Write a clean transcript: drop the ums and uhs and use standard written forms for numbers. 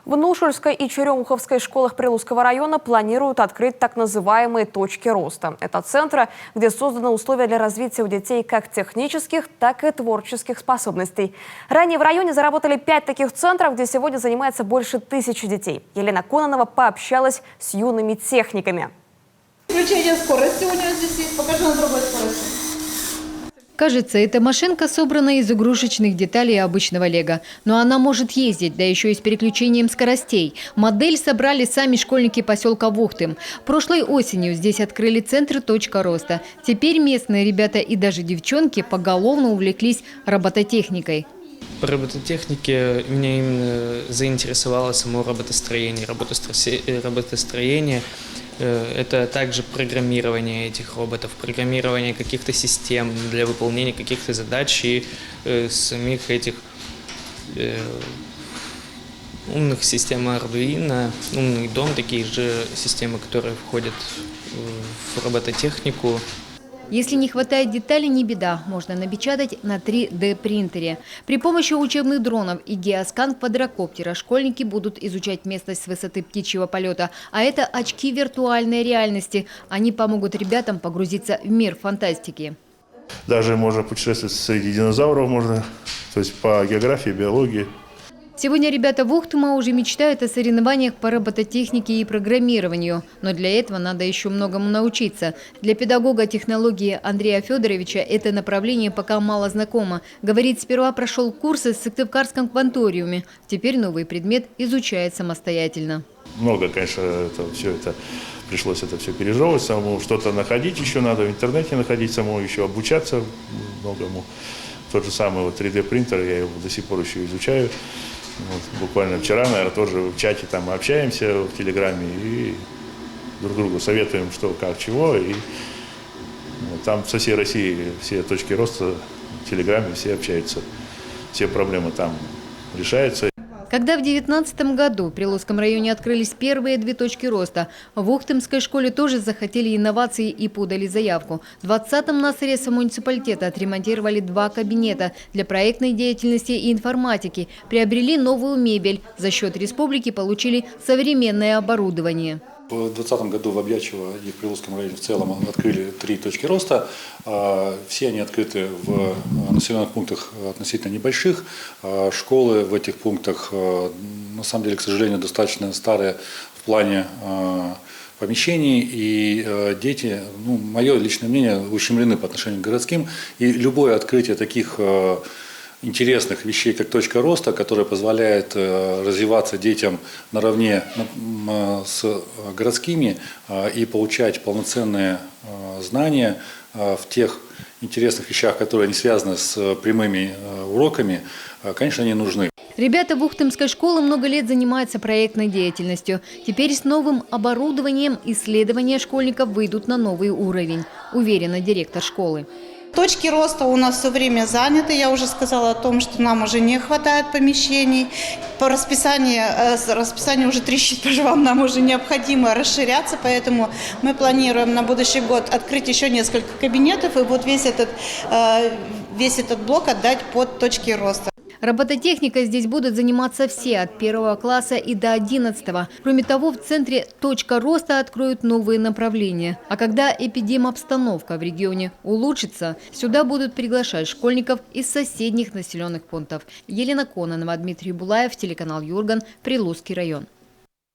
В Нушульской и Черемуховской школах Прилузского района планируют открыть так называемые точки роста. Это центры, где созданы условия для развития у детей как технических, так и творческих способностей. Ранее в районе заработали 5 таких центров, где сегодня занимается больше 1000 детей. Елена Кононова пообщалась с юными техниками. Включение скорости у него здесь есть. Покажи на другой скорости. Кажется, эта машинка собрана из игрушечных деталей обычного лего. Но она может ездить, да еще и с переключением скоростей. Модель собрали сами школьники поселка Вухтым. Прошлой осенью здесь открыли центр «Точка роста». Теперь местные ребята и даже девчонки поголовно увлеклись робототехникой. По робототехнике меня именно заинтересовало само роботостроение. Роботостроение – это также программирование этих роботов, программирование каких-то систем для выполнения каких-то задач и самих этих умных систем Arduino, умный дом, такие же системы, которые входят в робототехнику. Если не хватает деталей, не беда. Можно напечатать на 3D принтере. При помощи учебных дронов и геоскан квадрокоптера школьники будут изучать местность с высоты птичьего полета. А это очки виртуальной реальности. Они помогут ребятам погрузиться в мир фантастики. Даже можно путешествовать среди динозавров, можно, то есть по географии, биологии. Сегодня ребята Вухтыма уже мечтают о соревнованиях по робототехнике и программированию. Но для этого надо еще многому научиться. Для педагога технологии Андрея Федоровича это направление пока мало знакомо. Говорит, сперва прошел курсы в Сыктывкарском кванториуме. Теперь новый предмет изучает самостоятельно. Много, конечно, пришлось это все пережевывать, самому что-то находить еще надо, в интернете находить, самому еще обучаться многому. Тот же самый 3D принтер, я его до сих пор еще изучаю. Буквально вчера, наверное, тоже в чате там общаемся в Телеграме и друг другу советуем, что, как, чего. И там со всей России все точки роста в Телеграме, все общаются, все проблемы там решаются. Когда в 2019 году в Прилузском районе открылись первые 2 точки роста, в Ухтымской школе тоже захотели инновации и подали заявку. В 2020-м на средства муниципалитета отремонтировали 2 кабинета для проектной деятельности и информатики, приобрели новую мебель. За счет республики получили современное оборудование. В 2020 году в Обьячево и в Прилузском районе в целом открыли 3 точки роста. Все они открыты в населенных пунктах относительно небольших. Школы в этих пунктах, на самом деле, к сожалению, достаточно старые в плане помещений. И дети, мое личное мнение, ущемлены по отношению к городским. И любое открытие таких интересных вещей, как точка роста, которая позволяет развиваться детям наравне с городскими и получать полноценные знания в тех интересных вещах, которые не связаны с прямыми уроками, конечно, они нужны. Ребята в Ухтымской школе много лет занимаются проектной деятельностью. Теперь с новым оборудованием исследования школьников выйдут на новый уровень, уверена директор школы. Точки роста у нас все время заняты. Я уже сказала о том, что нам уже не хватает помещений. По расписанию уже трещит по швам, нам уже необходимо расширяться, поэтому мы планируем на будущий год открыть еще несколько кабинетов и вот весь этот блок отдать под точки роста. Робототехникой здесь будут заниматься все от 1 класса и до 11. Кроме того, в центре «Точка роста» откроют новые направления. А когда эпидемобстановка в регионе улучшится, сюда будут приглашать школьников из соседних населенных пунктов. Елена Кононова, Дмитрий Булаев, телеканал Юрган, Прилузский район.